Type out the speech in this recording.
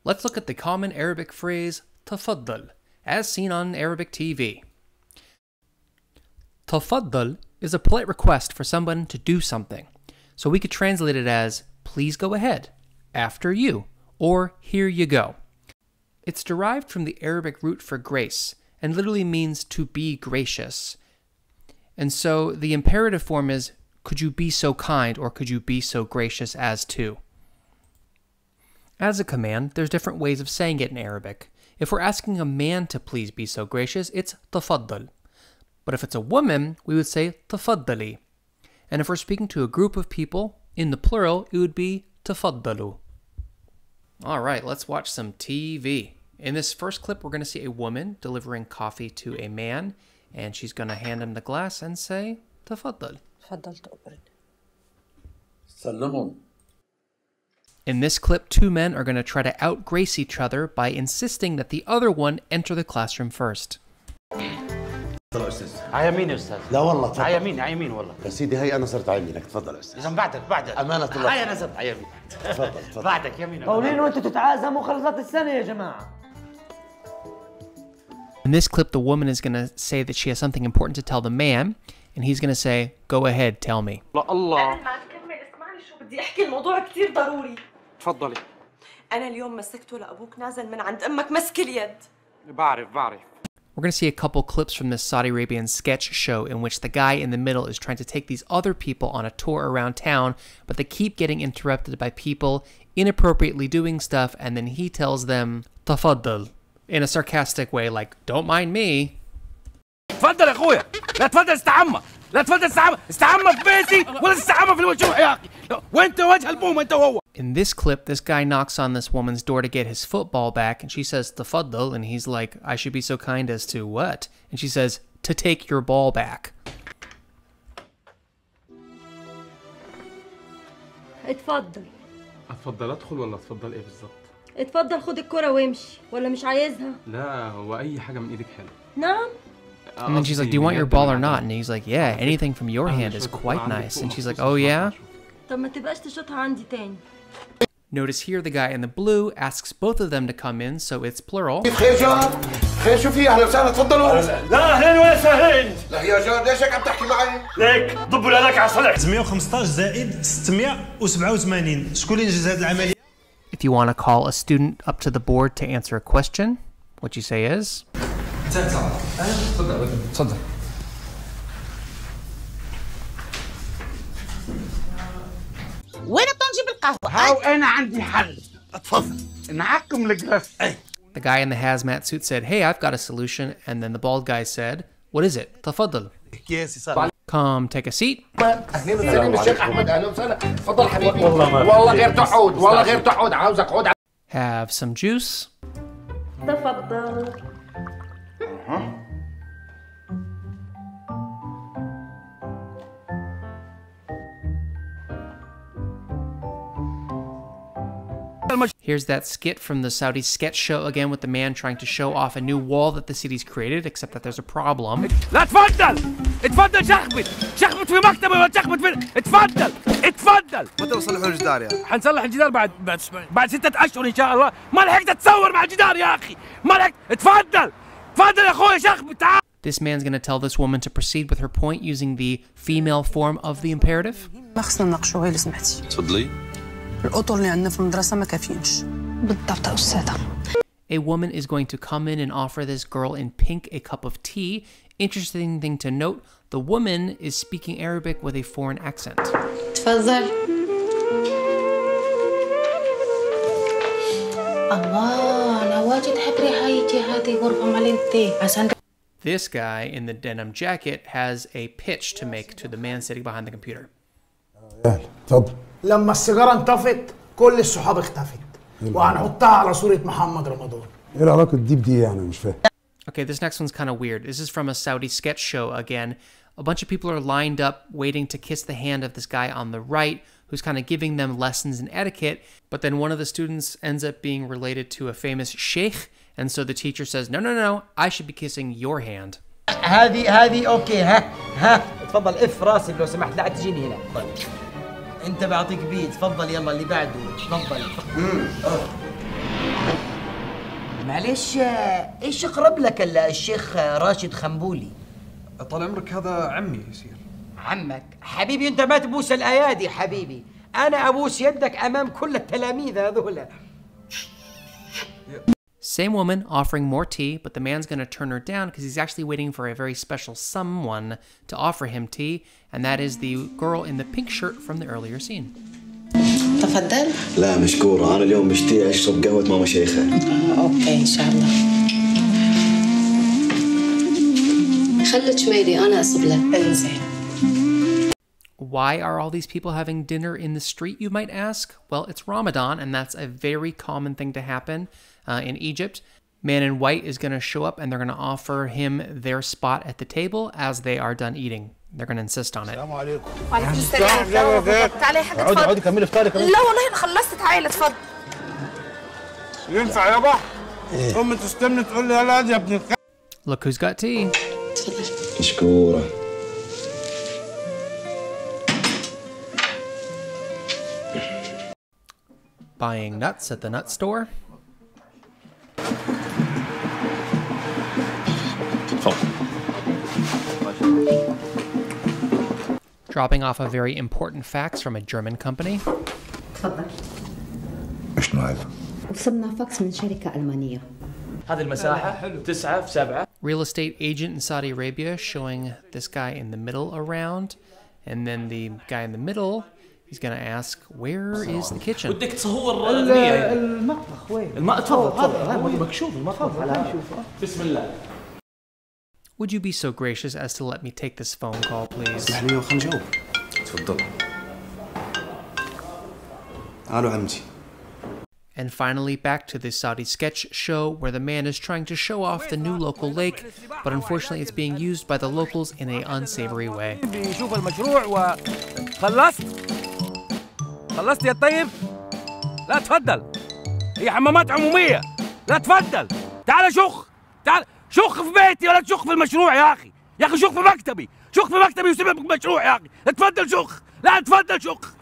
let's look at the common Arabic phrase Tafaddal, as seen on Arabic TV. Tafaddal is a polite request for someone to do something, so we could translate it as please go ahead, after you, or here you go. It's derived from the Arabic root for grace, and literally means to be gracious. And so the imperative form is, could you be so kind, or could you be so gracious as to? As a command, there's different ways of saying it in Arabic. If we're asking a man to please be so gracious, it's tafaddal. But if it's a woman, we would say tafaddali. And if we're speaking to a group of people, in the plural, it would be tafaddalu. Alright, let's watch some TV. In this first clip, we're going to see a woman delivering coffee to a man, and she's going to hand him the glass and say, Tafaddal. In this clip, two men are going to try to outgrace each other by insisting that the other one enter the classroom first. تفضل يا استاذ. عيمين يا استاذ. لا والله تفضل. عيمين والله. يا سيدي هي انا صرت عيمينك، تفضل يا استاذ. اذا بعدك. امانه الله. هاي انا صرت عيمين. تفضل. بعدك يمين. قولين وانتوا تتعازموا خلصت السنه يا جماعه. In this clip, the woman is going to say that she has something important to tell the man, and he's going to say, go ahead, tell me. الله. قبل ما تكمل اسمعني شو بدي احكي، الموضوع كثير ضروري. تفضلي. أنا اليوم مسكته لأبوك نازل من عند أمك مسك اليد. بعرف. We're going to see a couple clips from this Saudi Arabian sketch show in which the guy in the middle is trying to take these other people on a tour around town, but they keep getting interrupted by people inappropriately doing stuff, and then he tells them, Tafaddal, in a sarcastic way, like, don't mind me. تفضل يا اخويا، لا تفضل استعمى، لا تفضل استعمى في بيتي ولا استعمى في الوجوه يا اخي، وانت وجه البوم انت وهو. In this clip, this guy knocks on this woman's door to get his football back, and she says, Tafaddal, and he's like, I should be so kind as to what? And she says, to take your ball back. اتفضل. اتفضل ادخل ولا اتفضل ايه بالظبط؟ اتفضل خد الكرة وامشي، ولا مش عايزها؟ لا هو اي حاجة من ايدك حلو. نعم. And then she's like, do you want your ball or not? And he's like, yeah, anything from your hand is quite nice. And she's like, oh yeah? طب ما تبقاش تشوطها عندي تاني. Notice here the guy in the blue asks both of them to come in, so it's plural. خير جار، خير شو في؟ اهلا وسهلا تفضلوا. لا اهلين ولا سهلين. لا يا جار ليش هيك عم تحكي معي؟ ليك ضبوا لك على صلع. 615 زائد 687 شكون اللي انجز هذه العملية؟ If you want to call a student up to the board to answer a question, what you say is... تفضل. وين بتنجيب القهوة؟ هاو أنا عندي حل. اتفضل. نعكم الجرس. The guy in the hazmat suit said, hey, I've got a solution. And then the bald guy said, what is it? Tafaddal. Come take a seat. أهلين وسهلين بالشيخ أحمد، أهلا وسهلا. تفضل حبيبي. والله غير تقعد، والله غير تقعد، عاوزك اقعد. Have some juice. تفضل. Here's that skit from the Saudi sketch show again with the man trying to show off a new wall that the city's created, except that there's a problem. لا اتفضل شخبط في مكتبي ولا شخبط في اتفضل متى بصلحوا الجدار يا اخي؟ حنصلح الجدار بعد 6 اشهر ان شاء الله. ما لحقت اتصور مع الجدار يا اخي، ما لحقت. اتفضل يا اخويا شخبط تعال. This man's going to tell this woman to proceed with her point using the female form of the imperative. ما خصنا نناقشوا غير سمحتي. تفضلي. الأطر اللي عندنا في المدرسة ما كافيينش. بالضبط يا أستاذة. A woman is going to come in and offer this girl in pink a cup of tea. Interesting thing to note, the woman is speaking Arabic with a foreign accent. تفضل. الله أنا واجد حب ريحتي هذه غرفة مالنتي عشان. This guy in the denim jacket has a pitch to make to the man sitting behind the computer. تفضل. لما السيجاره انطفت كل الصحاب اختفت وهنحطها على صوره محمد رمضان. ايه العلاقه دي يعني مش فاهم. Okay, this next one's kind of weird. This is from a Saudi sketch show again. A bunch of people are lined up waiting to kiss the hand of this guy on the right who's kind of giving them lessons in etiquette, but then one of the students ends up being related to a famous sheikh, and so the teacher says, no, I should be kissing your hand. هذه اوكي. ها اتفضل اف راسك لو سمحت، لا تجيني هنا. انت بعطيك بيت، تفضل يلا اللي بعده، تفضل. معلش ايش يقرب لك الا الشيخ راشد خنبولي؟ طال عمرك هذا عمي يصير. عمك؟ حبيبي انت ما تبوس الايادي حبيبي، انا ابوس يدك امام كل التلاميذ هذولا. Same woman offering more tea, but the man's going to turn her down because he's actually waiting for a very special someone to offer him tea, and that is the girl in the pink shirt from the earlier scene. تفضل. لا مشكورة، أنا اليوم مشتي أشرب قهوة ماما شيخة. أوكي إن شاء الله. خلي شميلي أنا أصب لك. إنزين. Why are all these people having dinner in the street, you might ask? Well, it's Ramadan, and that's a very common thing to happen in Egypt. Man in white is going to show up, and they're going to offer him their spot at the table as they are done eating. They're going to insist on it. السلام عليكم. وعليكم السلام. تعالي يا حاج اتفضل. اقعدي كملي افطارك. لا والله انا خلصت، تعالي اتفضل. ينفع يابا؟ أمي تستنى تقول لي هلا يا ابن الخ. Look who's got tea. مشكورة. Buying nuts at the nut store. Dropping off a very important fax from a German company. تفضل. شنو هذا؟ وصلنا فاكس من شركة ألمانية. هذه المساحة 9 في 7. Real estate agent in Saudi Arabia showing this guy in the middle around, and then the guy in the middle, he's gonna ask, where is the kitchen? ودك تصور البنية. المطبخ وين؟ تفضل هذا مكشوف المطبخ. بسم الله. Would you be so gracious as to let me take this phone call, please? اسمح لي خليني نجاوب. تفضل. الو عمتي. And finally, back to the Saudi sketch show where the man is trying to show off the new local lake, but unfortunately it's being used by the locals in an unsavory way. بيشوف المشروع خلصت يا طيب؟ لا تفضل. هي حمامات عمومية. لا تفضل. تعال شخ في بيتي ولا تشخ في المشروع يا أخي. يا أخي شخ في مكتبي وسيبك من المشروع يا أخي. لا تفضل شخ.